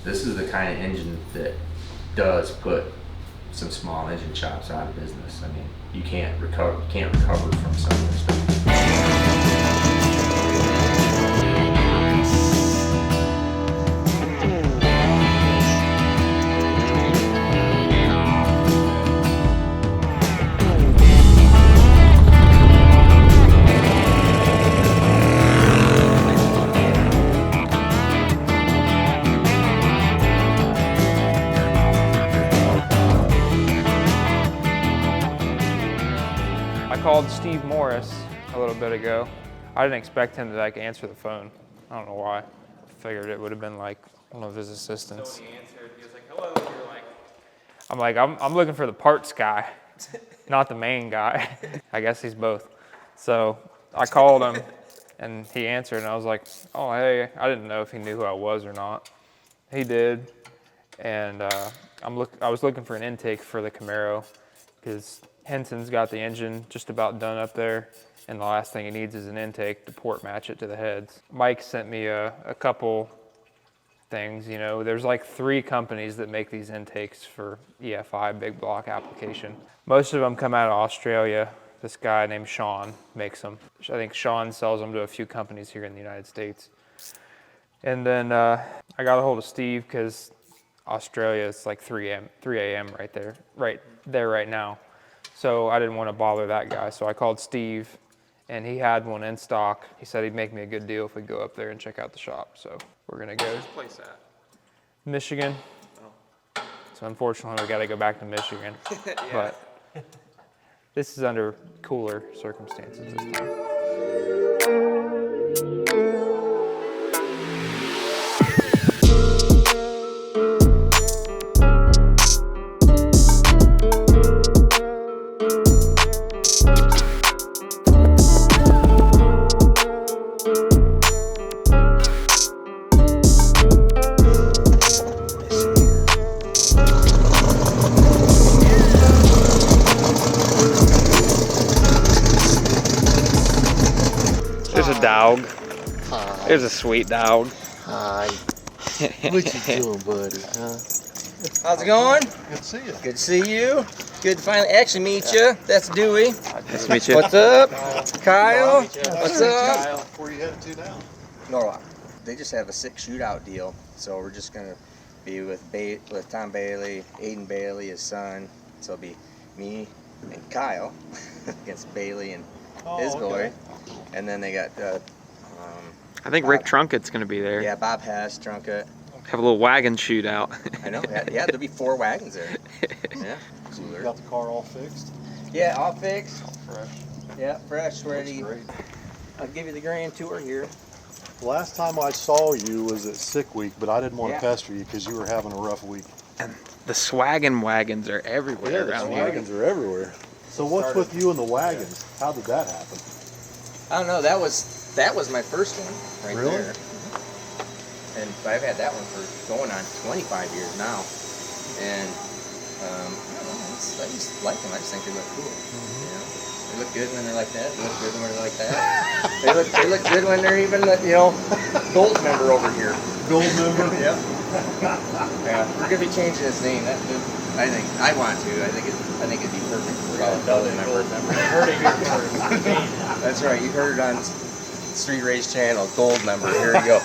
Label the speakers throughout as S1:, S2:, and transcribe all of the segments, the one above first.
S1: This is the kind of engine that does put some small engine shops out of business. I mean, you can't recover from some of this stuff.
S2: I called Steve Morris a little bit ago. I didn't expect him to answer the phone. I don't know why. I figured it would have been one of his assistants. So he answered. He was like, "Hello." You're like, I'm looking for the parts guy, not the main guy. I guess he's both. So I called him, and he answered, and I was like, "Oh, hey." I didn't know if he knew who I was or not. He did, and I was looking for an intake for the Camaro because Henson's got the engine just about done up there, and the last thing he needs is an intake to port match it to the heads. Mike sent me a couple things. You know, there's 3 companies that make these intakes for EFI big block application. Most of them come out of Australia. This guy named Sean makes them. I think Sean sells them to a few companies here in the United States. And then I got a hold of Steve because Australia is 3 a.m. right there right now. So I didn't want to bother that guy. So I called Steve, and he had one in stock. He said he'd make me a good deal if we go up there and check out the shop. So we're gonna go.
S3: Where's the place at?
S2: Michigan.
S3: Oh.
S2: So unfortunately, we got to go back to Michigan.
S3: Yeah.
S2: But this is under cooler circumstances this time. There's a dog.
S4: Hi.
S2: There's a sweet dog.
S4: Hi. What you doing, buddy? Huh?
S5: How's it going?
S4: Good to see you.
S5: Good to see you. Good to finally actually meet you. That's Dewey.
S2: Nice to meet you.
S5: What's up? Kyle. What's up?
S4: Where you headed to now?
S5: Norwalk. They just have a 6 shootout deal, so we're just gonna be with Tom Bailey, Aiden Bailey, his son. So it'll be me and Kyle against Bailey and his boy. And then they got
S2: I think Rick Trunkett's going to be there.
S5: yeah, Bob Hess, Trunket.
S2: Have a little wagon shootout.
S5: I know. Yeah, there'll be 4 wagons there. Yeah.
S4: So you got the car all fixed?
S5: Yeah, all fixed.
S4: Fresh.
S5: Yeah, fresh, ready.
S4: Great.
S5: I'll give you the grand tour here.
S4: Last time I saw you was at Sick Week, but I didn't want to
S5: Yeah.
S4: pester you because you were having a rough week.
S2: And the swaggin' wagons are everywhere
S4: Yeah, the
S2: around here.
S4: wagons are everywhere. So what's with you and the wagons? How did that happen?
S5: I don't know. That was my first one right
S4: Really?
S5: there. And I've had that one for going on 25 years now. And I don't know. I just like them. I just think they look cool. You know? They look good when they're like that. They look good when they're like that. they look good when they're even gold member over here.
S4: Gold member?
S5: Yeah. Yeah. We're gonna be changing his name. I think I want to. I think it'd be perfect for a gold member. That's right. You heard it on Street Race Channel, gold member. Here you go.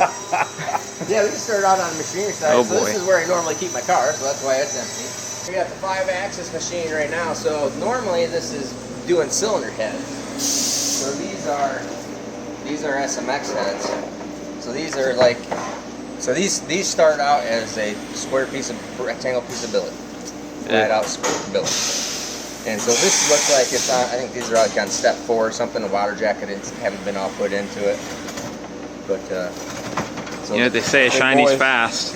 S5: Yeah, we can start out on the machinery side.
S2: Oh,
S5: so
S2: boy.
S5: this is where I normally keep my car, so that's why it's empty. We got the 5-axis machine right now. So normally this is doing cylinder heads. So these are SMX heads. So these are these start out as a rectangle piece of billet, flat out square billet. And so this looks like it's on, I think these are on step 4 or something. The water jacket haven't been all put into it. But, so
S2: You know what they say,
S5: big
S2: shiny's
S5: boys-
S2: fast.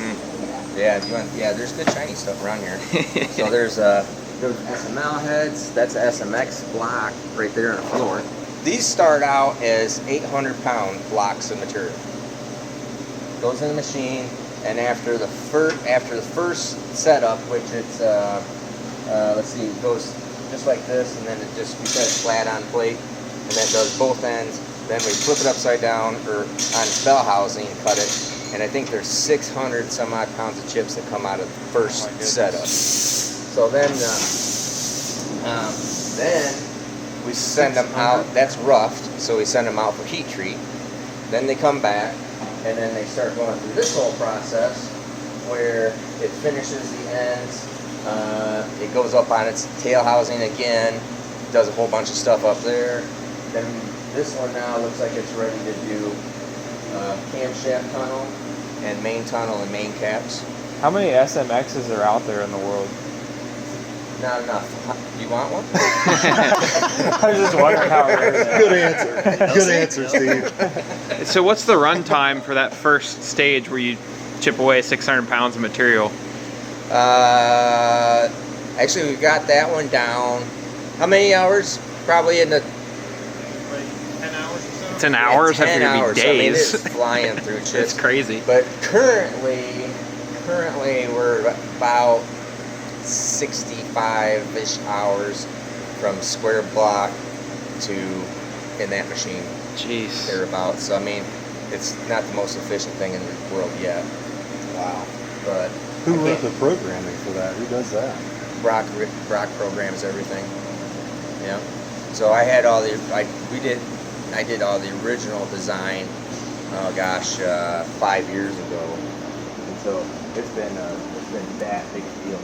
S5: Yeah, there's good shiny stuff around here. So there's SML heads, that's a SMX block right there on the floor. These start out as 800-pound blocks of material. Goes in the machine, and after the first setup, which it's let's see, it goes just like this, and then we set it flat on plate, and then it does both ends. Then we flip it upside down or on bell housing, cut it, and I think there's 600 some odd pounds of chips that come out of the first setup. So then we send them out. That's roughed, so we send them out for heat treat. Then they come back, and then they start going through this whole process where it finishes the ends. It goes up on its tail housing again, does a whole bunch of stuff up there. Then this one now looks like it's ready to do camshaft tunnel and main tunnel and main caps.
S2: How many SMXs are out there in the world?
S5: Not enough. You want one?
S2: I was just wondering how rare they are.
S4: Good answer. Good answer, Steve.
S3: So what's the run time for that first stage where you chip away 600 pounds of material?
S5: Actually, we got that one down. How many hours? Probably in the
S3: 10 hours? I
S5: 10
S3: figured
S5: hours.
S3: it'd be days.
S5: I mean, it's flying through chips.
S3: It's crazy.
S5: But currently we're about 65-ish hours from square block to in that machine.
S3: Jeez.
S5: Thereabouts. So I mean, it's not the most efficient thing in the world yet.
S4: Wow.
S5: But
S4: Who
S5: I
S4: wrote
S5: can't-
S4: the programming for that? Who does that?
S5: Brock programs everything. Yeah. So I had all the I did all the original design. Oh gosh, 5 years ago. And so it's been that big a deal.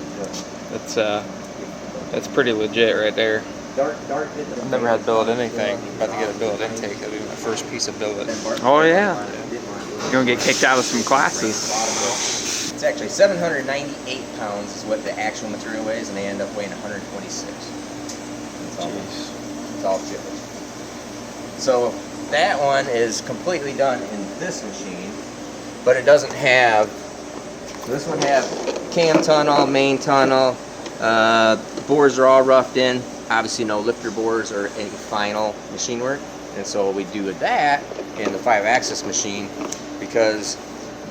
S3: That's pretty legit right there.
S5: Dark did the
S2: I've never had billet anything. About to get a billet intake. That'll be my first piece of billet.
S3: Oh yeah. You're gonna get kicked out of some classes.
S5: It's actually 798 pounds is what the actual material weighs, and they end up weighing 126. It's all chipped. So that one is completely done in this machine, but it doesn't have. So this one have cam tunnel, main tunnel. Bores are all roughed in. Obviously, no lifter bores or any final machine work, and so we do that in the 5-axis machine because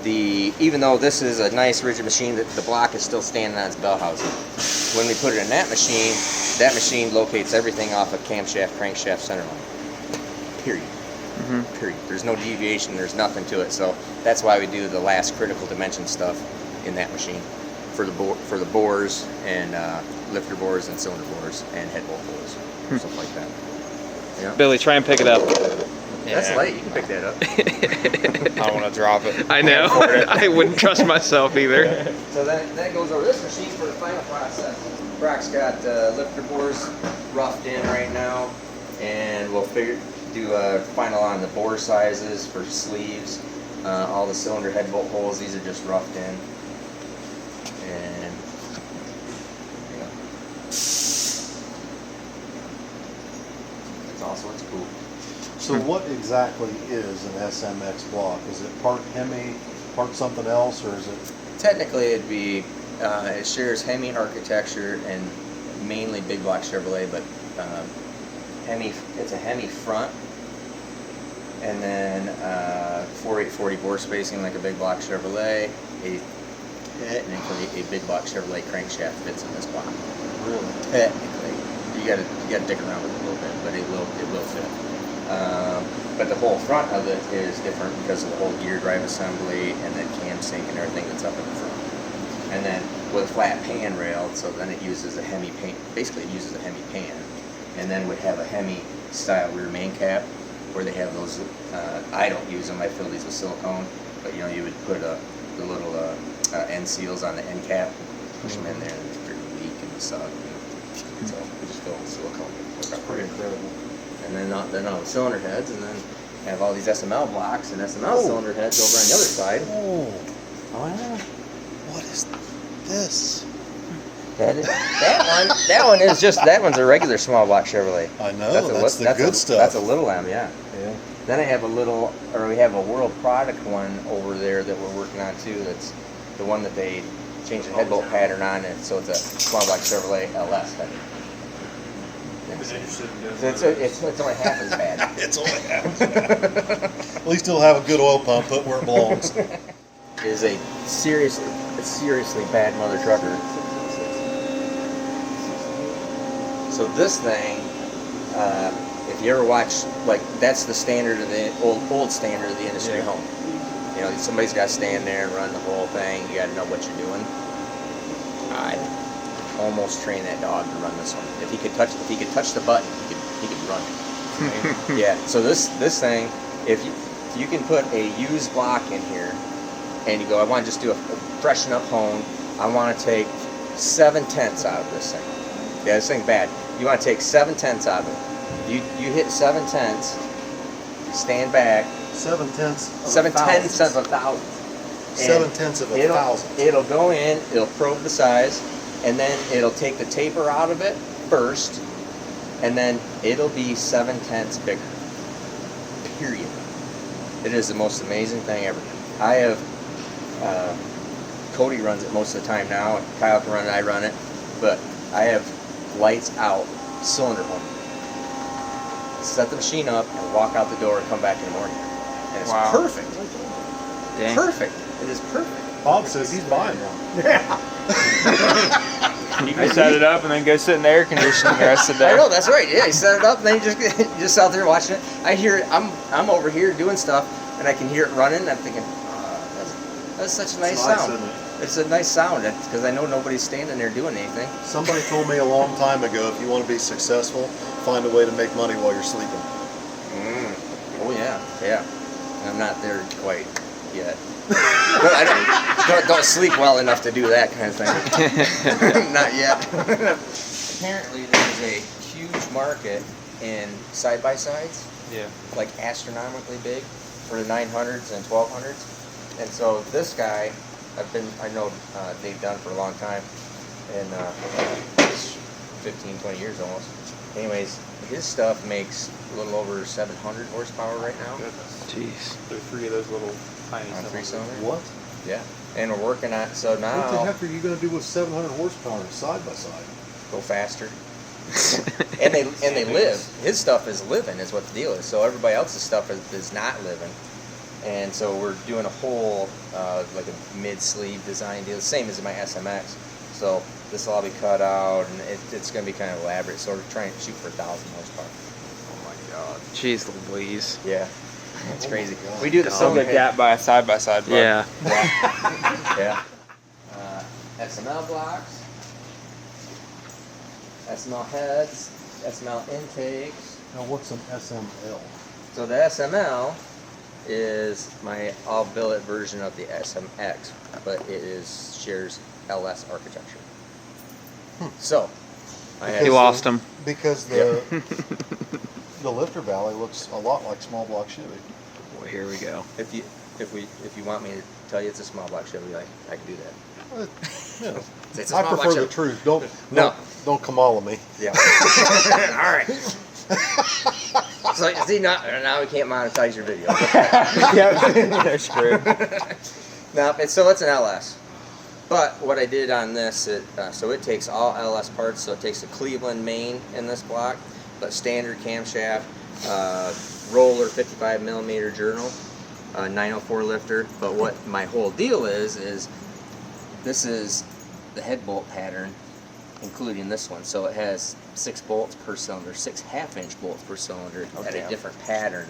S5: even though this is a nice rigid machine, the block is still standing on its bell housing. When we put it in that machine locates everything off a camshaft, crankshaft, center line. Period. Period. There's no deviation. There's nothing to it. So that's why we do the last critical dimension stuff in that machine for the bores and lifter bores and cylinder bores and head bolt bores, stuff like that. Yeah.
S3: Billy, try and pick it up.
S5: That's light. You can pick that up.
S2: I don't want to drop it.
S3: I know. I wouldn't trust myself either.
S5: So that goes over this machine for the final process. Brock's got lifter bores roughed in right now, and we'll do a final on the bore sizes for sleeves. All the cylinder head bolt holes, these are just roughed in. And that's also what's cool.
S4: So what exactly is an SMX block? Is it part Hemi, part something else, or is it?
S5: Technically, it'd be it shares Hemi architecture and mainly big block Chevrolet, but Hemi. It's a Hemi front, and then 4840 bore spacing like a big block Chevrolet. And then a big block Chevrolet crankshaft fits in this block.
S4: Really?
S5: Technically, you gotta dig around with it a little bit, but it will fit. But the whole front of it is different because of the whole gear drive assembly and the cam sync and everything that's up in the front. And then with a flat pan rail, so then it uses a Hemi pan. Basically, it uses a Hemi pan, and then would have a Hemi style rear main cap where they have those. I don't use them. I fill these with silicone, but you would put the little end seals on the end cap, push them in there, and it's pretty weak and suck. So we just fill it with silicone.
S4: That's pretty incredible.
S5: And then all the cylinder heads, and then have all these SML blocks and SML cylinder heads over on the other side.
S4: Oh,
S5: Oh yeah.
S4: what is this?
S5: That one's a regular small block Chevrolet.
S4: I know, that's the good stuff.
S5: That's a little M, yeah.
S4: Yeah.
S5: Then I have we have a world product one over there that we're working on too. That's the one that they changed the head bolt pattern on it, so it's a small block Chevrolet LS head. It's only half as bad.
S4: It's only half. At least it'll have a good oil pump put where it belongs.
S5: Is a seriously bad mother trucker. So this thing, if you ever watch, like that's the standard of the old standard of the industry home. You know, somebody's got to stand there and run the whole thing. You got to know what you're doing. I'd almost train that dog to run this one. If he could touch the button, he could run it. Right? Yeah. So this thing, if you can put a used block in here, and you go, I want to just do a freshen up hone. I want to take 7/10 out of this thing. Yeah, this thing's bad. You want to take 7/10 out of it. You hit 7/10, stand back.
S4: 7/10
S5: 7/10 of a thousand.
S4: 7/10 of a thousand.
S5: It'll go in, it'll probe the size, and then it'll take the taper out of it first, and then it'll be 7/10 bigger. Period. It is the most amazing thing ever. I have, Cody runs it most of the time now, Kyle can run it, I run it, but I have lights out, cylinder home. Set the machine up and walk out the door and come back in the morning. And it's
S2: Wow.
S5: perfect.
S3: Dang.
S5: Perfect. It is perfect.
S4: Bob says he's buying one.
S2: You can set it up and then go sit in the air conditioning the rest of the day.
S5: I know, that's right. Yeah, you set it up and then you just out there watching it. I hear it. I'm over here doing stuff and I can hear it running and I'm thinking, that's such a nice
S4: It's
S5: sound.
S4: isn't it?
S5: It's a nice sound because I know nobody's standing there doing anything.
S4: Somebody told me a long time ago, if you want to be successful, find a way to make money while you're sleeping.
S5: Oh yeah, yeah. I'm not there quite yet. But I don't sleep well enough to do that kind of thing. Not yet. Apparently, there's a huge market in side-by-sides,
S2: Yeah.
S5: like astronomically big, for the 900s and 1200s. And so this guy, I know Dave Dunn for a long time, and 15, 20 years almost. Anyways, his stuff makes a little over 700 horsepower right now.
S3: Jeez.
S2: There's 3 of those little tiny
S5: On
S2: cylinders.
S5: 3-cylinder.
S4: What?
S5: Yeah. And we're working on, so
S4: What the
S5: now,
S4: heck are you going to do with 700 horsepower side by side?
S5: go faster. and they live. His stuff is living is what the deal is. So everybody else's stuff is not living. And so we're doing a whole like a mid-sleeve design deal, the same as my SMX. So this will all be cut out, and it's going to be kind of elaborate. So we're trying to shoot for 1,000 horsepower.
S3: Oh my God. Jeez Louise.
S5: Yeah, it's crazy.
S4: my God.
S5: We do the
S2: I'll
S5: cylinder
S2: get that by a side-by-side. bud.
S3: Yeah.
S5: Yeah. SML blocks, SML heads, SML intakes.
S4: Now, what's an SML?
S5: So the SML is my all billet version of the SMX, but it shares LS architecture. So I
S3: He lost him.
S4: Because the the lifter valley looks a lot like small block Chevy.
S3: Well, here we go.
S5: if you want me to tell you it's a small block Chevy, I can do that.
S4: You know,
S5: It's a
S4: I
S5: small block
S4: prefer the
S5: Chevy.
S4: truth.
S5: No.
S4: Don't Kamala me.
S5: Yeah. All right. So you see, now we can't monetize your video.
S2: Yeah, they're screwed.
S5: No, so it's an LS. But what I did on this, so it takes all LS parts. So it takes a Cleveland main in this block, but standard camshaft, roller 55 millimeter journal, 904 lifter. But what my whole deal is this is the head bolt pattern, including this one. So it has 6 bolts per cylinder, 6 half-inch bolts per cylinder at a
S2: damn.
S5: different pattern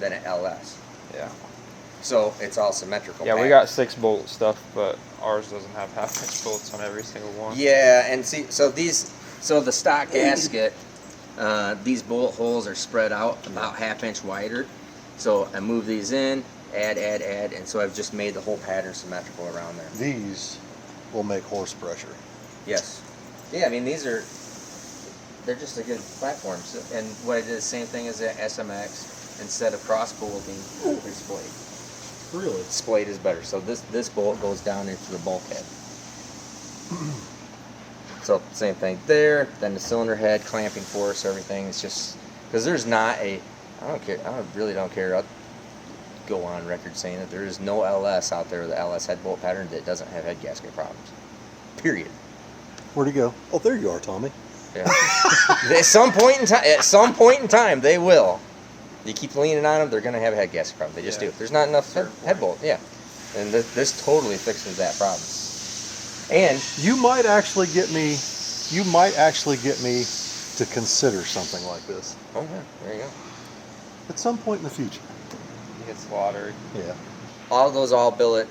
S5: than an LS.
S2: Yeah.
S5: So it's all symmetrical.
S2: Yeah, we
S5: pattern.
S2: got 6-bolt stuff, but ours doesn't have half-inch bolts on every single one.
S5: Yeah, and see, so the stock gasket, these bolt holes are spread out about half-inch wider. So I move these in, add, and so I've just made the whole pattern symmetrical around there.
S4: These will make horse pressure.
S5: Yes. Yeah, I mean, they're just a good platform. So, and what I did the same thing as the SMX. Instead of cross bolting, they're splayed.
S4: Really?
S5: Splayed is better. So this bolt goes down into the bulkhead. So same thing there. Then the cylinder head, clamping force, everything. It's just because there's not I really don't care. I'll go on record saying that there is no LS out there with the LS head bolt pattern that doesn't have head gasket problems. Period.
S4: Where'd he go? Oh, there you are, Tommy.
S5: Yeah. At some point in time, they will. You keep leaning on them, they're going to have a head gasket problem. They just do. There's not enough head bolt. Yeah. And this totally fixes that problem. And
S4: You might actually get me to consider something like this
S5: oh yeah, there you go.
S4: at some point in the future.
S2: He gets slaughtered.
S4: Yeah.
S5: all those all billet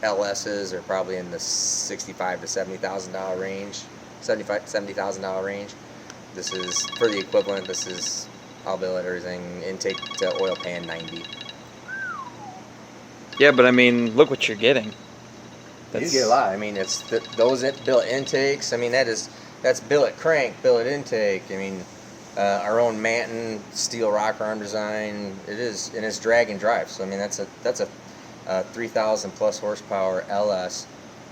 S5: LSs are probably in the $65,000 to $70,000 range, $70,000 range. This is for the equivalent. This is all billet, everything, intake to oil pan 90.
S3: Yeah, but I mean, look what you're getting.
S5: You get a lot. I mean, it's those billet intakes. I mean, that's billet crank, billet intake. I mean, our own Manton steel rocker arm design. It is, and it's drag and drive. So I mean, that's a 3,000 plus horsepower LS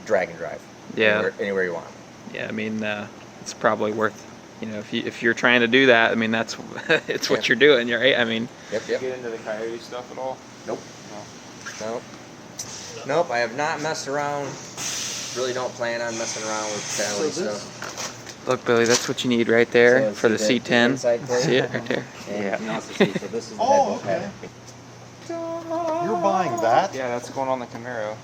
S5: drag and drive.
S3: Yeah.
S5: Anywhere you want.
S3: Yeah, I mean, it's probably worth. You know, if you're trying to do that, I mean, that's it's what you're doing. You're right. I mean.
S5: Yep.
S2: Get into the Coyote stuff at all?
S5: Nope. Nope, I have not messed around. Really don't plan on messing around with Coyote stuff.
S3: Look, Billy, that's what you need right there
S5: So
S3: for the
S5: see
S3: C10.
S5: inside plate?
S3: See it right there?
S5: And
S3: Yeah.
S5: you can also see, so this is the
S4: Oh,
S5: head
S4: okay. You're buying that?
S2: Yeah, that's going on the Camaro.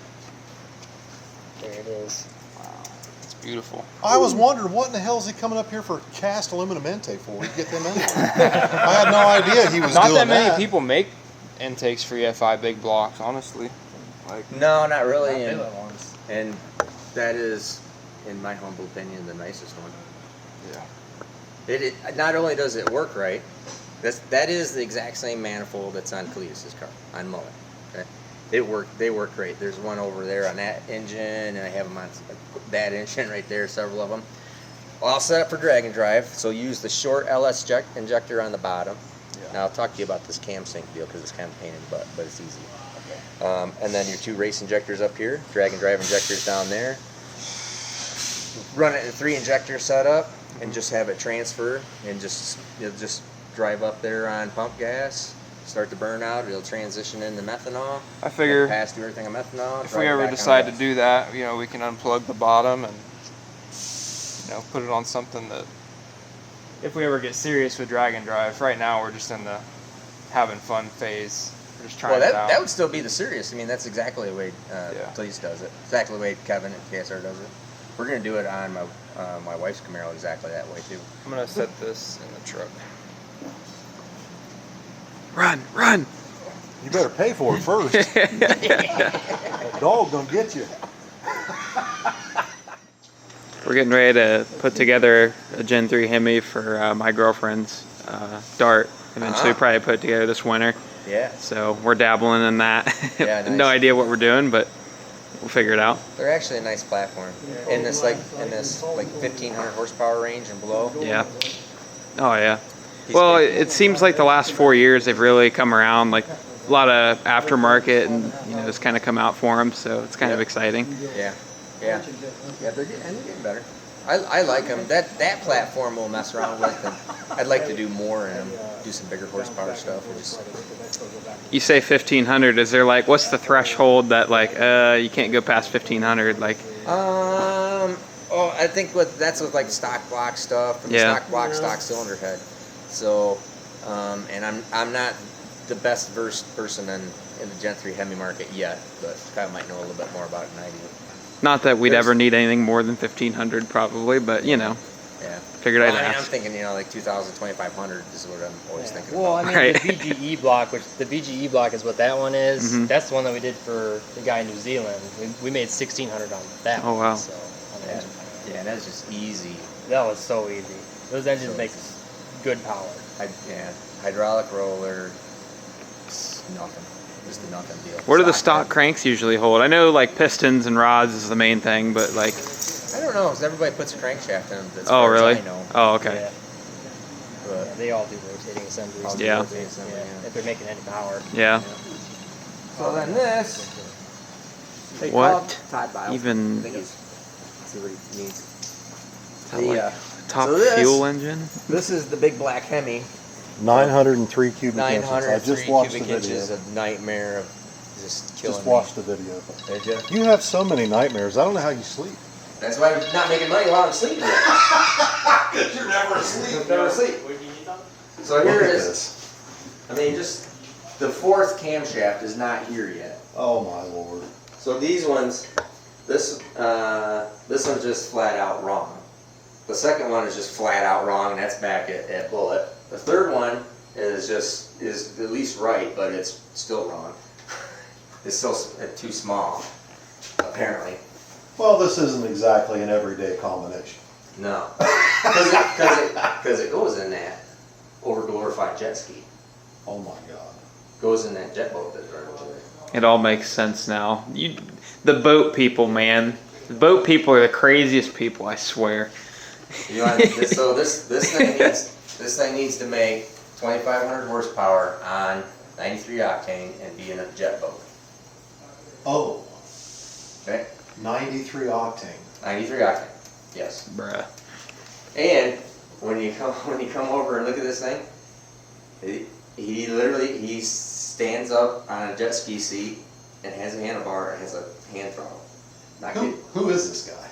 S5: There it is.
S2: It's beautiful.
S4: I was wondering what in the hell is he coming up here for cast aluminum intake for? We get them in. I had no idea he was
S2: Not
S4: doing
S2: that many
S4: that.
S2: people make intakes for EFI big blocks, honestly. Like,
S5: No, not really. And that is, in my humble opinion, the nicest one.
S2: yeah.
S5: It not only does it work right, that is the exact same manifold that's on Cletus's car on Mullet. Okay, they work great. There's one over there on that engine, and I have them on that engine right there, several of them. All set up for drag and drive. So use the short LS injector on the bottom.
S4: Yeah.
S5: Now I'll talk to you about this cam sync deal because it's kind of a pain in the butt, but it's easy. And then your two race injectors up here, drag and drive injectors down there. Run it in 3 injector setup and just have it transfer and just drive up there on pump gas, start to burn out. It'll transition into methanol.
S2: I figure
S5: Pass through everything on methanol.
S2: if
S5: drive
S2: we
S5: it
S2: ever
S5: back on
S2: decide to
S5: gas.
S2: do that, you know, we can unplug the bottom and, you know, put it on something that, if we ever get serious with drag and drive, right now we're just in the having fun phase. We're just trying
S5: Well,
S2: it out.
S5: that would still be the serious. I mean, that's exactly the way
S2: Yeah.
S5: Cleese does it. Exactly the way Kevin at KSR does it. We're gonna do it on my wife's Camaro exactly that way too.
S2: I'm gonna set this in the truck.
S3: Run!
S4: You better pay for it first. Dog gonna get you.
S3: We're getting ready to put together a Gen 3 Hemi for my girlfriend's Dart. Eventually,
S5: Uh-huh.
S3: probably put together this winter.
S5: Yeah,
S3: So we're dabbling in that.
S5: Yeah,
S3: No
S5: nice.
S3: idea what we're doing, but we'll figure it out.
S5: they're actually a nice platform in this 1500 horsepower range and below.
S3: Yeah. Oh yeah.
S5: He's
S3: Well,
S5: great.
S3: it seems like the last 4 years they've really come around. Like a lot of aftermarket, and you know, it's kind of come out for them. So it's kind of
S5: Yep.
S3: exciting.
S5: Yeah, they're getting better. I like them. That platform we'll mess around with, and I'd like to do more in them, do some bigger horsepower stuff. And just,
S3: You say 1500. Is there like what's the threshold that like you can't go past 1500? Like
S5: I think that's with like stock block stuff and
S3: Yeah.
S5: stock block, stock cylinder head. So, and I'm not the best versed person in the Gen 3 Hemi market yet, but Kyle might know a little bit more about it than I do.
S3: not that we'd
S5: There's-
S3: ever need anything more than 1500 probably, but you know,
S5: Yeah.
S3: figured I'd
S5: Well, I mean, I'm
S3: ask.
S5: thinking, like 2000, 2500 is what I'm always thinking
S6: Well, I
S5: about.
S6: mean,
S3: Right.
S6: the VGE block, which the VGE block is what that one is.
S3: Mhm.
S6: That's the one that we did for the guy in New Zealand. We made 1600 on that.
S3: Oh,
S6: one,
S3: wow.
S6: So, on the
S5: Yeah.
S6: engine.
S5: Yeah, that's just easy.
S6: That was so easy. Those engines make good power.
S5: Hydraulic roller, it's nothing. Just a nothing deal.
S3: What do the stock
S5: head.
S3: cranks usually hold? I know like pistons and rods is the main thing, but like
S5: I don't know, because everybody puts a crankshaft in them. As
S3: oh
S5: far as
S3: really?
S5: I know.
S3: Oh okay.
S6: Yeah.
S5: But
S6: Yeah, they all do rotating assemblies.
S5: All do
S3: Yeah.
S5: rotating assembly, yeah.
S6: If they're making any power.
S3: Yeah.
S5: So then this. They
S3: What
S5: call it Todd Biles.
S3: even-
S5: I think he's. See what he needs.
S3: Is that like top
S5: so this-
S3: fuel engine?
S5: This is the big black Hemi.
S4: 903 cubic inches. I
S5: 903
S4: just watched the
S5: cubic
S4: video.
S5: inches of nightmare of just killing
S4: Just watched the video.
S5: me. Did you?
S4: You have so many nightmares. I don't know how you sleep.
S5: That's why I'm not making money while I'm sleeping.
S4: You're never asleep.
S5: Never asleep. So
S4: Look
S5: here
S4: at
S5: is.
S4: this.
S5: I mean, just the fourth camshaft is not here yet.
S4: Oh my lord.
S5: So these ones, this one's just flat out wrong. The second one is just flat out wrong, and that's back at Bullet. The third one is at least right, but it's still wrong. is still too small, apparently.
S4: Well, this isn't exactly an everyday combination.
S5: No, because it goes in that over-glorified jet ski.
S4: Oh my God.
S5: Goes in that jet boat that's right over there.
S3: It all makes sense now. The boat people, man. The boat people are the craziest people, I swear.
S5: You know, so this thing needs to make 2,500 horsepower on 93 octane and be in a jet boat.
S4: Oh,
S5: Okay,
S4: 93 octane.
S5: 93 octane. Yes.
S3: Bruh.
S5: And when you come over and look at this thing, he literally stands up on a jet ski seat and has a handlebar and has a hand throttle. Not kidding.
S4: Who is this guy?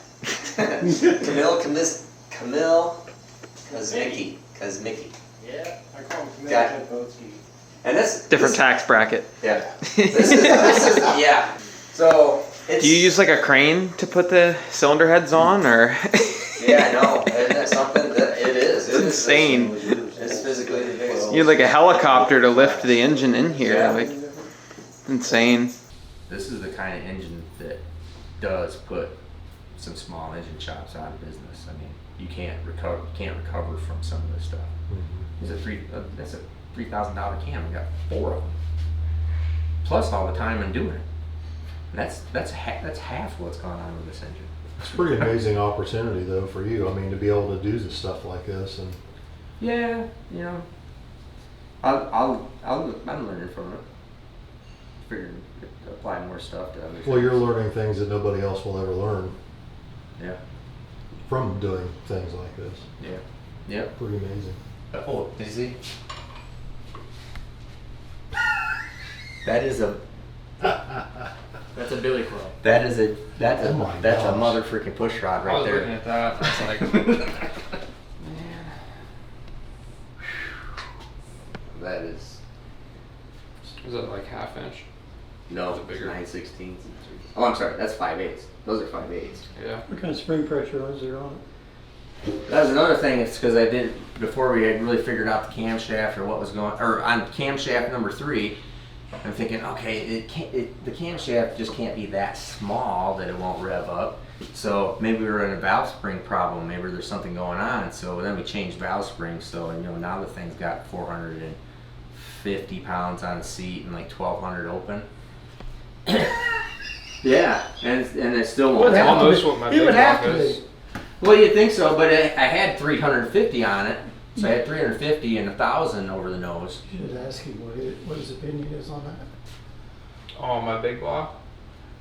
S5: Camille Kazmicki.
S7: Yeah, I call him Camille
S5: Got-
S7: Jankowski.
S5: And this
S3: Different
S5: this,
S3: tax bracket.
S5: Yeah. This is yeah. So it's
S3: Do you use like a crane to put the cylinder heads on, or?
S5: yeah, I know. Isn't that something that it is?
S3: It's insane.
S5: It's physically the biggest.
S3: You need like a helicopter to lift the engine in here.
S5: Yeah.
S3: Like, insane.
S1: This is the kind of engine that does put some small engine shops out of business. I mean, you can't recover from some of this stuff. It's that's a $3,000 cam. We got 4 of them, plus all the time in doing it. And that's half what's gone on with this engine.
S8: It's a pretty amazing opportunity though for you. I mean, to be able to do the stuff like this, and
S1: Yeah, you know, I'm learning from it. Figuring to apply more stuff to other things.
S8: well, you're learning things that nobody else will ever learn
S1: Yeah,
S8: from doing things like this.
S1: yeah, yeah.
S8: Pretty amazing.
S1: Oh, did you see? That is a
S2: That's a billy club.
S1: that's a
S8: Oh my
S1: that's a
S8: gosh.
S1: mother freaking push rod
S2: I
S1: right
S2: was looking
S1: there.
S2: at that. I was like, man.
S1: That is
S2: Was it like half inch?
S1: no
S2: Is it bigger?
S1: 9/16. Oh, I'm sorry. That's 5/8. Those are 5/8.
S2: Yeah.
S7: What kind of spring pressure is there on it?
S1: That was another thing. It's because I did before we had really figured out the camshaft or what was going. Or on camshaft number 3, I'm thinking, okay, the camshaft just can't be that small that it won't rev up. So maybe we were in a valve spring problem. Maybe there's something going on. So then we changed valve springs. So now the thing's got 450 pounds on the seat and like 1,200 open. Yeah, and it still won't.
S2: That's
S7: have to
S2: almost
S7: be-
S2: what my
S7: it
S2: big
S7: would have
S2: block
S7: to
S2: is.
S7: be.
S1: Well, you'd think so, but I had 350 on it. So I had 350 and 1,000 over the nose.
S7: You should ask him what his opinion is on that.
S2: Oh, my big block.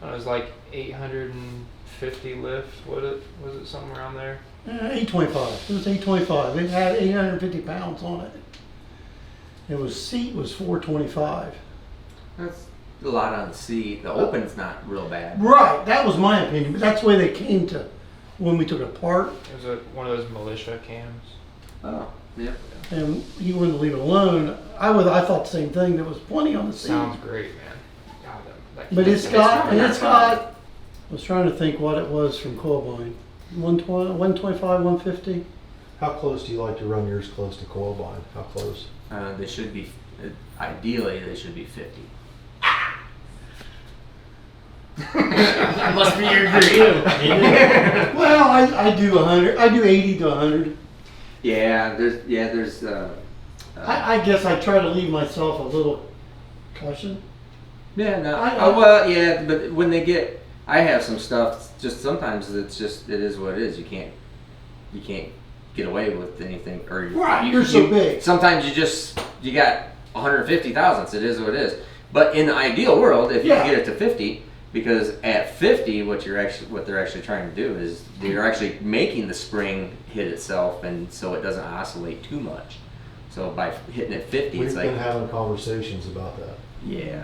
S2: It was like 850 lift. Was it something around there?
S7: 825. It was 825. It had 850 pounds on it. Seat was 425.
S1: That's a lot on the seat. The open's not real bad.
S7: Right, that was my opinion, but that's the way they came to when we took it apart,
S2: It was one of those militia cams.
S1: Oh, yeah.
S7: and he wouldn't leave it alone. I thought the same thing. There was plenty on the seat,
S2: Sounds great, man. God, that
S7: but it's got
S1: not fun.
S7: I was trying to think what it was from Coilbine. 120, 125, 150.
S8: How close do you like to run yours close to coil bind? How close?
S1: They should be, ideally, they should be 50. Must be your dream.
S7: Well, I do 100. I do 80 to 100.
S1: There's.
S7: I guess I try to leave myself a little cushion.
S1: Yeah, no.
S7: I-
S1: Well, yeah, but when they get, I have some stuff. Just sometimes it is what it is. You can't get away with anything, or
S7: Right, you're so big.
S1: Sometimes you got 150 thousandths. It is what it is. But in the ideal world, if you
S7: Yeah.
S1: can get it to 50, because at 50, what they're actually trying to do is they're actually making the spring hit itself, and so it doesn't oscillate too much. So by hitting at 50,
S8: We've
S1: it's
S8: been
S1: like
S8: having conversations about that.
S1: yeah.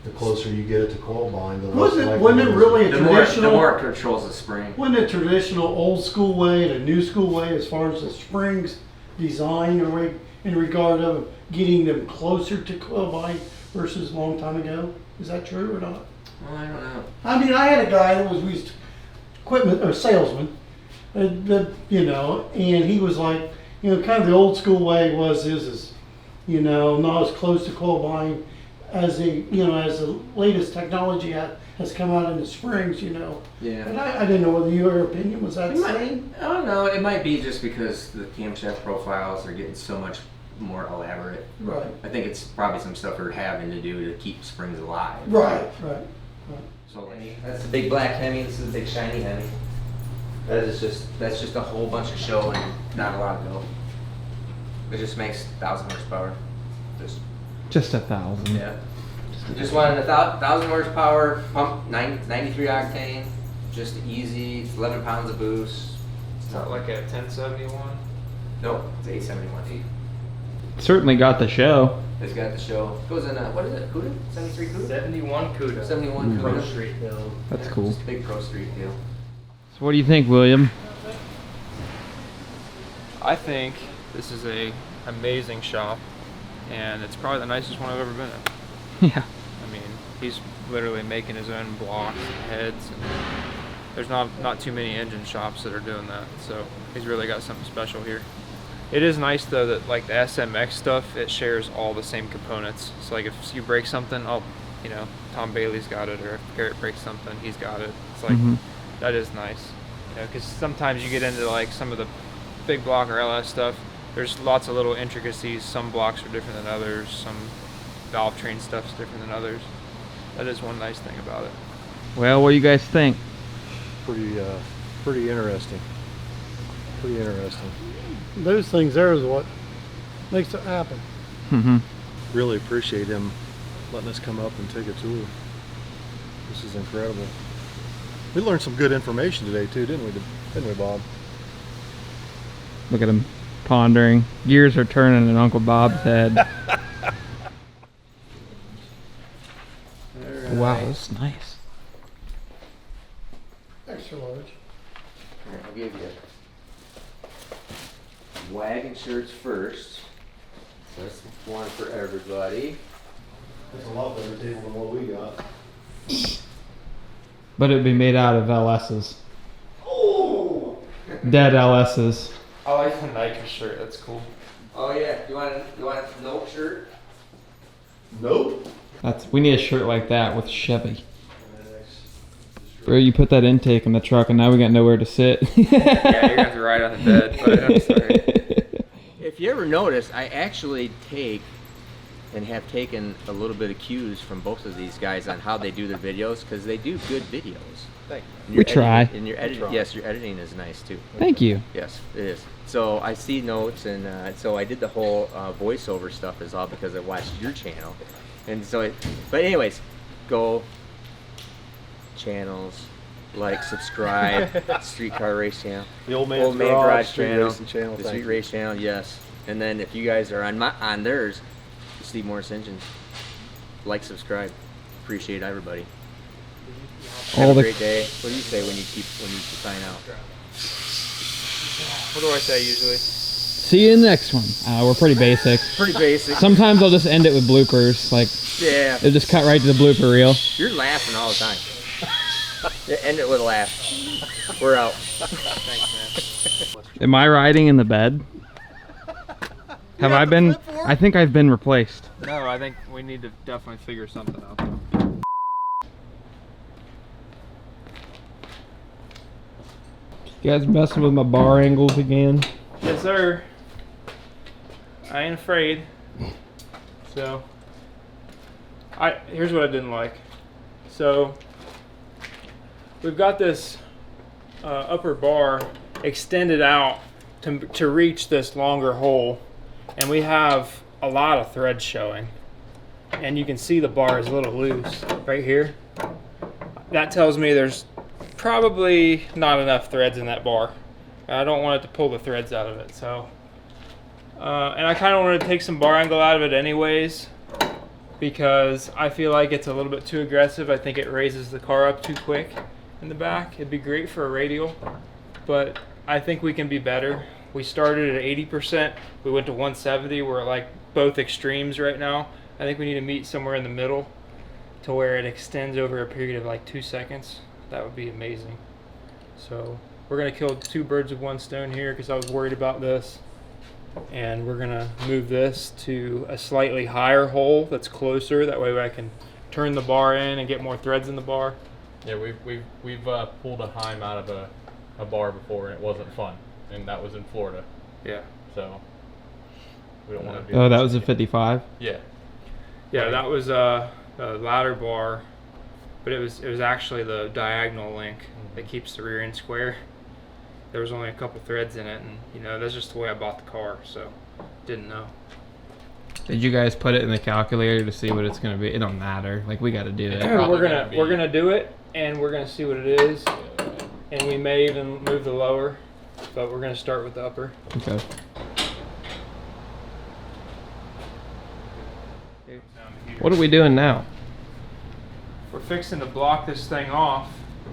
S8: The closer you get it to coil bind, the less likely
S7: Wasn't it
S8: is.
S7: really a
S1: The
S7: traditional?
S1: more it controls the spring.
S7: Wasn't it traditional old school way and a new school way as far as the springs design in regard of getting them closer to coil bind versus a long time ago? Is that true or not?
S1: Well, I don't know.
S7: I mean, I had a guy that was equipment or salesman, and he was like, kind of the old school way is not as close to coil bind as the latest technology has come out in the springs, you know.
S1: Yeah.
S7: And I didn't know whether your opinion was that
S1: It might,
S7: same.
S1: I don't know. It might be just because the camshaft profiles are getting so much more elaborate.
S7: Right.
S1: I think it's probably some stuff we're having to do to keep springs alive.
S7: Right.
S1: So that's the big black Hemi. This is the big shiny Hemi. That's just a whole bunch of show and not a lot of go. It just makes 1,000 horsepower.
S9: Just 1,000.
S1: Yeah. Just wanted 1,000 horsepower, pump 93 octane, just easy. It's 11 pounds of boost.
S2: It's not like a 1071.
S1: Nope, it's 871.
S9: Certainly got the show.
S1: It's got the show. Goes in what is it? Cuda? 73 Cuda?
S6: 71 CUDA.
S1: 71
S6: Pro
S1: Cuda.
S6: Street build.
S9: That's cool.
S1: Just a big Pro Street deal.
S9: So what do you think, William?
S2: I think this is a amazing shop, and it's probably the nicest one I've ever been in.
S9: Yeah.
S2: I mean, he's literally making his own blocks and heads, and there's not too many engine shops that are doing that, so he's really got something special here. It is nice though that like the SMX stuff, it shares all the same components. So like if you break something, Tom Bailey's got it, or if Garrett breaks something, he's got it. It's like, that is nice. Because sometimes you get into like some of the big block or LS stuff, there's lots of little intricacies. Some blocks are different than others, some valve train stuff's different than others. That is one nice thing about it.
S9: Well, what do you guys think?
S4: Pretty interesting. Pretty interesting.
S7: Those things there is what makes it happen.
S9: Mm-hmm.
S4: Really appreciate him letting us come up and take a tour. This is incredible. We learned some good information today too, didn't we, Bob?
S9: Look at him pondering. Gears are turning in Uncle Bob's head. Wow, that's nice.
S7: Extra large.
S1: Here, I'll give you wagon shirts first. So that's one for everybody.
S4: That's a lot better table than what we got.
S9: But it'd be made out of LS's.
S1: Oh!
S9: Dead LS's.
S2: I like the Nike shirt, that's cool.
S1: Oh yeah, you want a nope shirt?
S4: Nope.
S9: We need a shirt like that with Chevy. Bro, you put that intake in the truck and now we got nowhere to sit.
S2: Yeah, you're gonna have to ride on the bed, but I'm sorry.
S1: If you ever notice, I actually take and have taken a little bit of cues from both of these guys on how they do their videos, because they do good videos.
S6: Thank
S1: And
S9: We try.
S1: And your editing, yes, your editing is nice too.
S9: Thank you.
S1: Yes, it is. So I see notes, and so I did the whole voiceover stuff is all because I watched your channel, and so. But anyways, go channels, like, subscribe, Streetcar Race Channel,
S4: The Old Man
S1: Old Man Garage
S4: Street
S1: Channel,
S4: Racing Channel.
S1: the
S4: Thank
S1: Street
S4: you.
S1: Race Channel, yes. And then if you guys are on theirs, Steve Morris Engines, like, subscribe. Appreciate everybody.
S9: All
S1: Have a
S9: the-
S1: great day. What do you say when you sign out?
S2: What do I say usually?
S9: See you in the next one. We're pretty basic.
S1: Pretty basic.
S9: Sometimes I'll just end it with bloopers. Like,
S1: Yeah.
S9: it'll just cut right to the blooper reel.
S1: You're laughing all the time. Yeah, end it with a laugh. We're out.
S2: Thanks, man.
S9: Am I riding in the bed? Have I been? I think I've been replaced.
S2: No, I think we need to definitely figure something out.
S9: You guys messing with my bar angles again?
S2: Yes, sir. I ain't afraid. So, here's what I didn't like. So, we've got this upper bar extended out to reach this longer hole, and we have a lot of threads showing. And you can see the bar is a little loose right here. That tells me there's probably not enough threads in that bar. I don't want it to pull the threads out of it, so. And I kind of wanted to take some bar angle out of it anyways, because I feel like it's a little bit too aggressive. I think it raises the car up too quick in the back. It'd be great for a radial, but I think we can be better. We started at 80%, we went to 170. We're at like both extremes right now. I think we need to meet somewhere in the middle to where it extends over a period of like 2 seconds. That would be amazing. So we're gonna kill two birds with one stone here, because I was worried about this. And we're gonna move this to a slightly higher hole that's closer. That way I can turn the bar in and get more threads in the bar.
S10: Yeah, we've pulled a Heim out of a bar before, and it wasn't fun, and that was in Florida.
S2: Yeah.
S10: So we don't want to do.
S9: Oh, that was a 55.
S10: Yeah.
S2: Yeah, that was a ladder bar, but it was actually the diagonal link that keeps the rear end square. There was only a couple threads in it, and you know that's just the way I bought the car, so didn't know.
S9: Did you guys put it in the calculator to see what it's gonna be? It don't matter. Like we got to do that.
S2: we're gonna do it, and we're gonna see what it is, and we may even move the lower, but we're gonna start with the upper.
S9: Okay. What are we doing now?
S2: We're fixing to block this thing off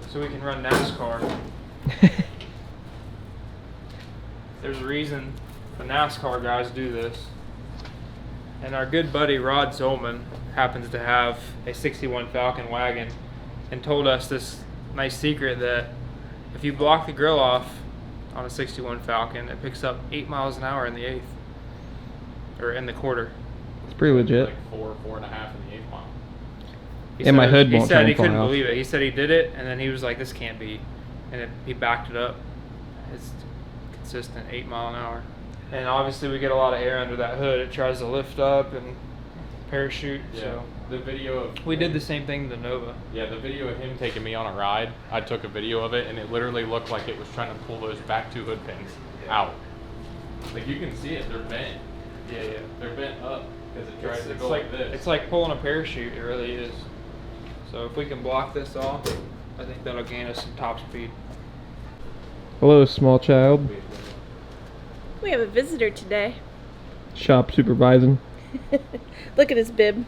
S2: so we can run NASCAR. There's a reason the NASCAR guys do this. And our good buddy Rod Zolman happens to have a 61 Falcon wagon and told us this nice secret that if you block the grill off on a 61 Falcon, it picks up 8 miles an hour in the eighth, or in the quarter.
S9: It's pretty legit.
S10: Like 4.5 in the 8th mile.
S9: And my hood won't
S2: He said
S9: turn
S2: he couldn't
S9: far off.
S2: believe it. He said he did it, and then he was like, "This can't be," and he backed it up. It's consistent 8 mile an hour. And obviously we get a lot of air under that hood. It tries to lift up and parachute.
S10: Yeah.
S2: So
S10: The video of
S2: we did the same thing to the Nova.
S10: Yeah, the video of him taking me on a ride, I took a video of it, and it literally looked like it was trying to pull those back two hood pins out. Like you can see it, they're bent.
S2: Yeah.
S10: They're bent up because it tries to
S2: It's
S10: go
S2: like
S10: like this.
S2: it's like pulling a parachute. It really is. So if we can block this off, I think that'll gain us some top speed.
S9: Hello, small child.
S11: We have a visitor today.
S9: Shop supervising.
S11: Look at his bib.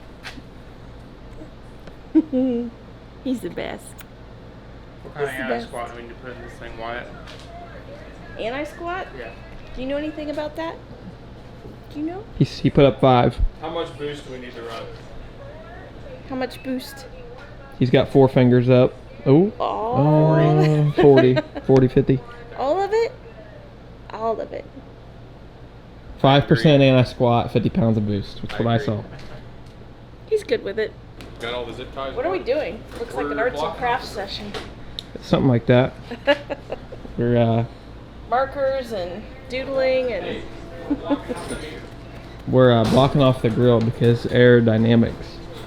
S11: He's the best.
S2: What kind of
S11: He's the best.
S2: anti-squat do we need to put in this thing, Wyatt?
S11: Anti-squat?
S2: Yeah.
S11: Do you know anything about that? Do you know?
S9: He put up 5.
S2: How much boost do we need to run?
S11: How much boost?
S9: He's got 4 fingers up. Oh.
S11: All
S9: 40, 50.
S11: All of it? All of it.
S9: 5% anti-squat, 50 pounds of boost. That's what I saw.
S11: He's good with it.
S10: Got all the zip ties.
S11: What are we doing? Looks like an arts and crafts session.
S9: Something like that. We're
S11: Markers and doodling and...
S9: we're blocking off the grill because aerodynamics.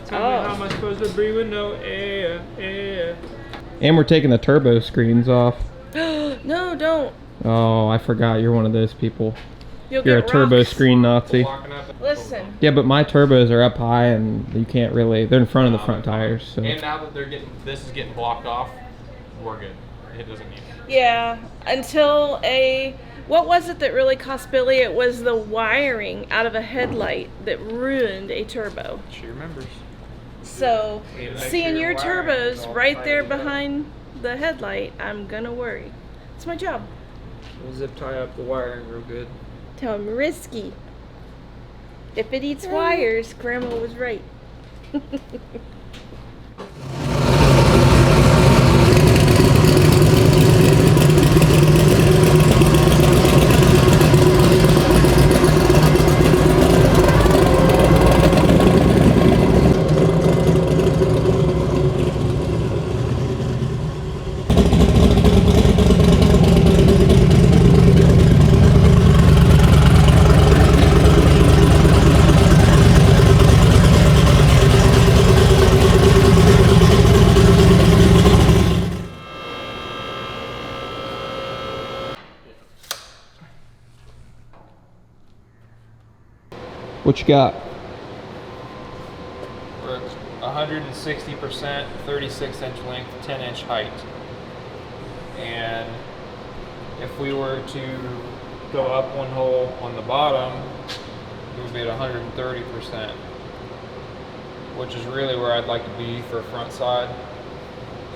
S2: Tell me how am I supposed to breathe with no air, air?
S9: And we're taking the turbo screens off.
S11: No, don't.
S9: Oh, I forgot. You're one of those people.
S11: You'll
S9: You're a
S11: get
S9: turbo
S11: rocks.
S9: screen Nazi.
S11: Listen.
S9: Yeah, but my turbos are up high and you can't really. They're in front of the front tires. So.
S10: And now that this is getting blocked off, we're good. It doesn't need.
S11: Yeah, until what was it that really cost Billy? It was the wiring out of a headlight that ruined a turbo.
S2: She remembers.
S11: So,
S2: We need to make
S11: seeing
S2: sure
S11: your
S2: the wiring is
S11: turbos
S2: all
S11: right
S2: tight
S11: there
S2: together.
S11: behind the headlight, I'm gonna worry. It's my job.
S2: We'll zip tie up the wiring real good.
S11: Tell him risky. If it eats wires, Grandma was right.
S9: What you got?
S2: We're at 160%, 36-inch length, 10-inch height. And if we were to go up one hole on the bottom, it would be at 130%, which is really where I'd like to be for front side.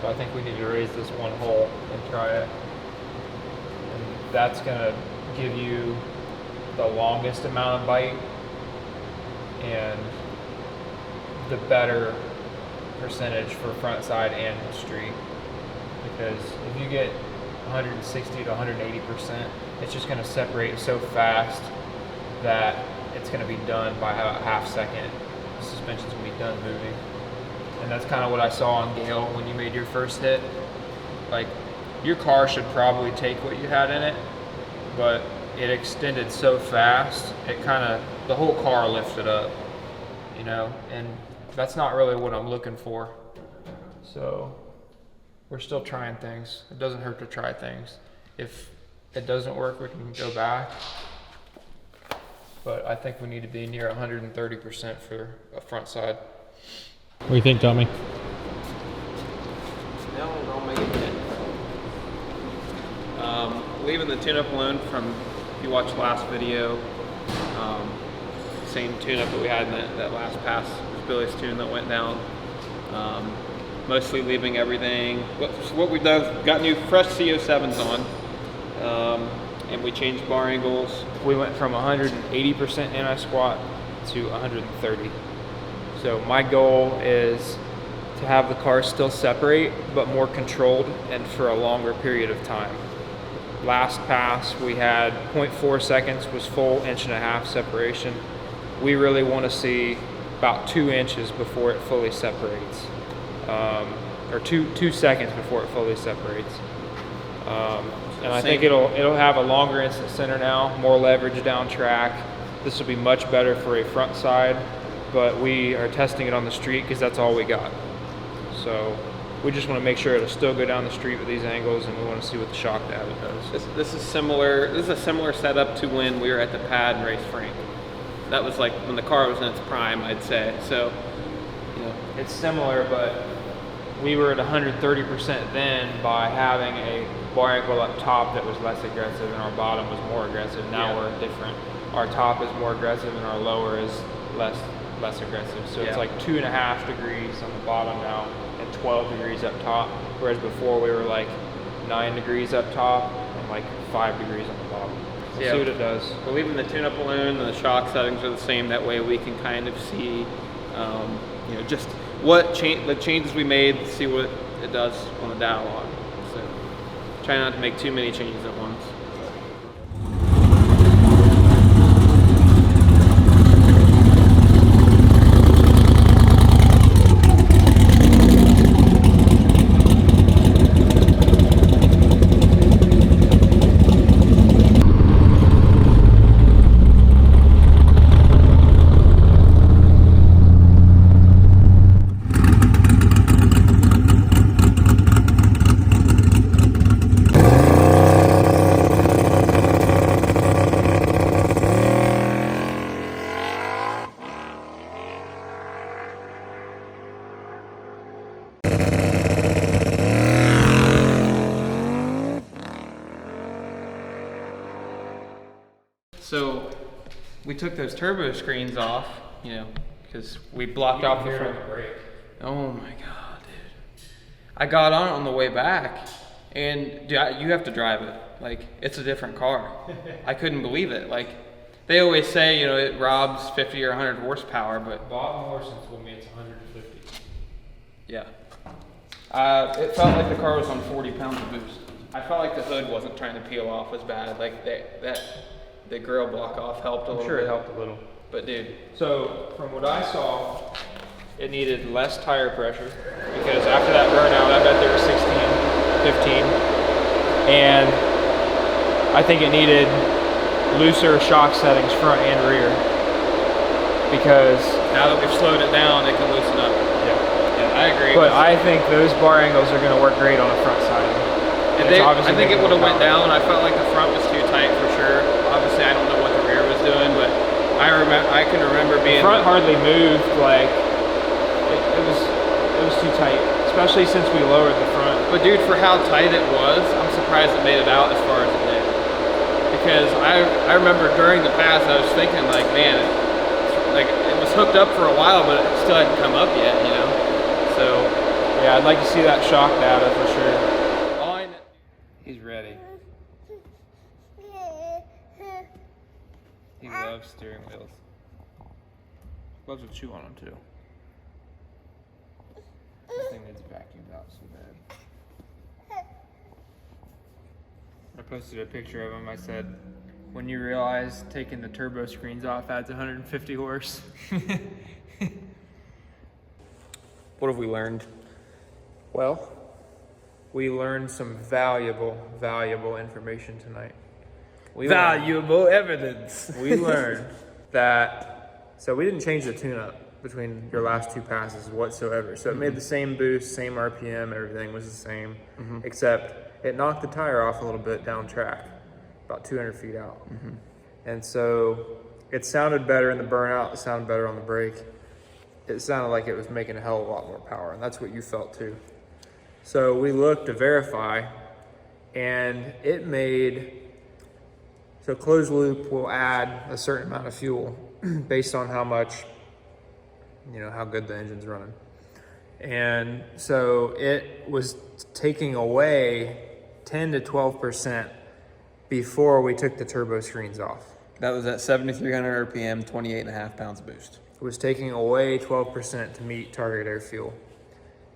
S2: So I think we need to raise this one hole and try it. And that's gonna give you the longest amount of bite and the better percentage for front side and street, because if you get 160 to 180%, it's just going to separate so fast that it's going to be done by about half second. The suspension's going to be done moving. And that's kind of what I saw on Gale when you made your first hit. Like, your car should probably take what you had in it, but it extended so fast, it kind of, the whole car lifted up, you know, and that's not really what I'm looking for. So we're still trying things. It doesn't hurt to try things. If it doesn't work, we can go back. But I think we need to be near 130% for a front side.
S10: What do you think, Tommy?
S3: No, I'll make it. Leaving the tune-up alone from, if you watched last video, same tune-up that we had in that last pass, was Billy's tune that went down. Mostly leaving everything. What we've done is got new fresh CO7s on, and we changed bar angles.
S2: We went from 180% anti-squat to 130. So my goal is to have the cars still separate, but more controlled and for a longer period of time. Last pass, we had 0.4 seconds was full 1.5 inch separation. We really want to see about 2 inches before it fully separates, or two seconds before it fully separates. And I think it'll have a longer instant center now, more leverage down track. This will be much better for a front side, but we are testing it on the street because that's all we got. So we just want to make sure it'll still go down the street with these angles, and we want to see what the shock data does.
S3: This is similar. This is a similar setup to when we were at the pad and raced Frank. That was like when the car was in its prime, I'd say. So, you know,
S2: it's similar, but we were at 130% then by having a bar angle up top that was less aggressive and our bottom was more aggressive. Now we're different. Our top is more aggressive and our lower is less aggressive. So it's like 2.5 degrees on the bottom now and 12 degrees up top. Whereas before we were like 9 degrees up top and like 5 degrees on the bottom. We'll see what it does.
S3: We're leaving the tune-up balloon and the shock settings are the same. That way we can kind of see, you know, just the changes we made, see what it does on the dialogue. So try not to make too many changes at once. So we took those turbo screens off, you know, because we blocked off the front. Oh my God, dude. I got on the way back, and dude, you have to drive it. Like, it's a different car. I couldn't believe it. Like, they always say, you know, it robs 50 or 100 horsepower, but
S2: Bob Morrison told me it's 150.
S3: yeah. It felt like the car was on 40 pounds of boost. I felt like the hood wasn't trying to peel off as bad. Like the grill block off helped a little bit.
S2: I'm sure it helped a little.
S3: But dude.
S2: So from what I saw, it needed less tire pressure because after that burnout, I bet there was 16, 15. And I think it needed looser shock settings front and rear because
S3: now that we've slowed it down, it can loosen up. Yeah, I agree.
S2: But I think those bar angles are going to work great on the front side.
S3: And I think it would have went down. I felt like the front was too tight for sure. Obviously, I don't know what the rear was doing, but I can remember being
S2: the front hardly moved. Like it was too tight, especially since we lowered the front.
S3: But dude, for how tight it was, I'm surprised it made it out as far as it did. Because I remember during the pass, I was thinking like, man, it was hooked up for a while, but it still hadn't come up yet, you know. So
S2: yeah, I'd like to see that shock data for sure.
S3: He's ready. He loves steering wheels. Loves to chew on them too. This thing needs vacuumed out so bad. I posted a picture of him. I said,
S2: when you realize taking the turbo screens off adds 150 horse. What have we learned? Well, we learned some valuable information tonight. Valuable evidence. We learned that, so we didn't change the tune-up between your last two passes whatsoever. So it made the same boost, same RPM, everything was the same, except it knocked the tire off a little bit down track, about 200 feet out. And so it sounded better in the burnout, it sounded better on the brake. It sounded like it was making a hell of a lot more power, and that's what you felt too. So we looked to verify, and it made, so closed loop will add a certain amount of fuel based on how much, how good the engine's running. And so it was taking away 10 to 12% before we took the turbo screens off.
S3: That was at 7,300 RPM, 28.5 pounds of boost.
S2: It was taking away 12% to meet target air fuel.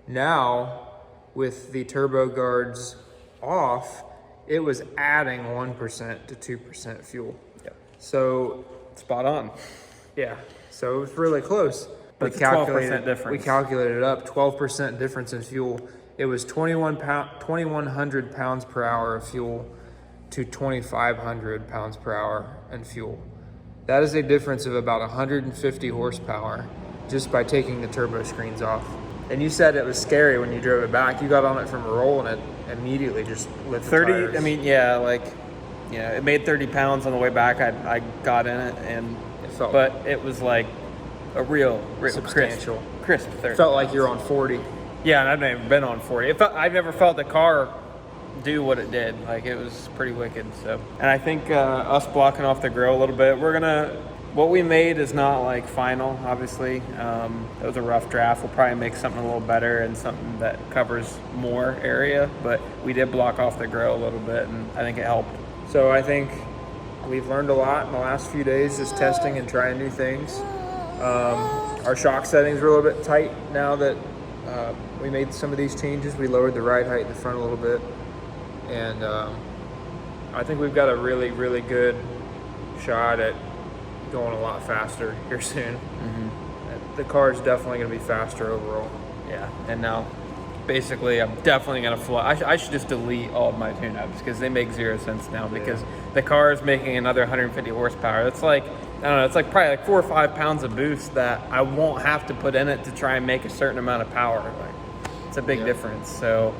S2: Now, with the turbo guards off, it was adding 1% to 2% fuel.
S3: Yep.
S2: So,
S3: spot on.
S2: Yeah, so it was really close.
S3: But it's a 12% difference.
S2: We calculated it up, 12% difference in fuel. It was 2,100 pounds per hour of fuel to 2,500 pounds per hour in fuel. That is a difference of about 150 horsepower just by taking the turbo screens off. And you said it was scary when you drove it back. You got on it from a roll and it immediately just lit the
S3: 30,
S2: tires.
S3: I mean, it made 30 pounds on the way back. I got in it, and it was like a real
S2: substantial,
S3: crisp 30.
S2: Felt like you're on 40.
S3: Yeah, and I've never been on 40. I've never felt the car do what it did. Like, it was pretty wicked. So, and I think us blocking off the grill a little bit, what we made is not like final, obviously. It was a rough draft. We'll probably make something a little better and something that covers more area, but we did block off the grill a little bit, and I think it helped. So I think we've learned a lot in the last few days just testing and trying new things. Our shock settings are a little bit tight now that we made some of these changes. We lowered the ride height in the front a little bit. And I think we've got a really, really good shot at going a lot faster here soon. The car is definitely going to be faster overall. Yeah, and now basically I'm definitely going to fly. I should just delete all of my tune-ups because they make 0 sense now because the car is making another 150 horsepower. That's like, I don't know, it's like probably like 4 or 5 pounds of boost that I won't have to put in it to try and make a certain amount of power. Like, it's a big difference. So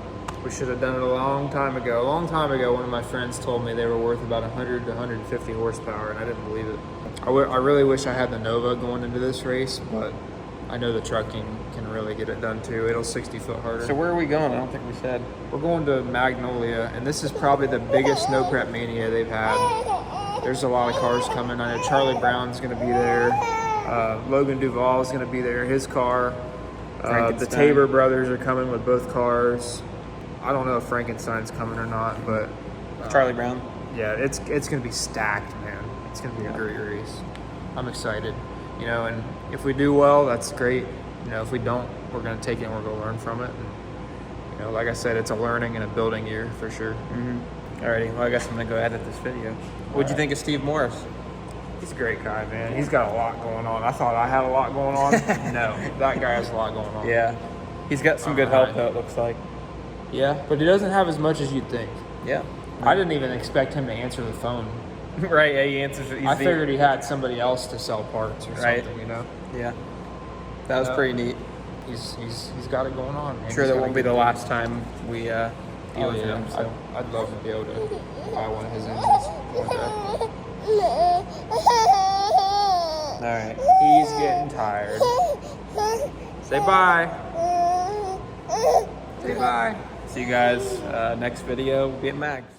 S3: we should have done it a long time ago. A long time ago, one of my friends told me they were worth about 100 to 150 horsepower, and I didn't believe it. I really wish I had the Nova going into this race, but I know the trucking can really get it done too. It'll 60 foot harder. So where are we going? I don't think we said.
S2: We're going to Magnolia, and this is probably the biggest snow prep mania they've had. There's a lot of cars coming. I know Charlie Brown's going to be there. Logan Duvall is going to be there. His car. The Tabor brothers are coming with both cars. I don't know if Frankenstein's coming or not, but
S3: Charlie Brown.
S2: Yeah, it's going to be stacked, man. It's going to be a great race. I'm excited, and if we do well, that's great. If we don't, we're going to take it and we're going to learn from it. And, like I said, it's a learning and a building year for sure.
S3: Alrighty, well, I guess I'm going to go edit this video. What'd you think of Steve Morris?
S2: He's a great guy, man. He's got a lot going on. I thought I had a lot going on. No, that guy has a lot going on.
S3: Yeah, he's got some good help, though, it looks like.
S2: Yeah, but he doesn't have as much as you'd think.
S3: Yeah.
S2: I didn't even expect him to answer the phone.
S3: Right, yeah, he answers.
S2: I figured he had somebody else to sell parts or something,
S3: Yeah. That was pretty neat.
S2: He's got it going on.
S3: I'm sure that won't be the last time we deal with him. So.
S2: I'd love to be able to buy one of his engines one day.
S3: All right.
S2: He's getting tired. Say bye. Say bye.
S3: See you guys next video. Be at Mags.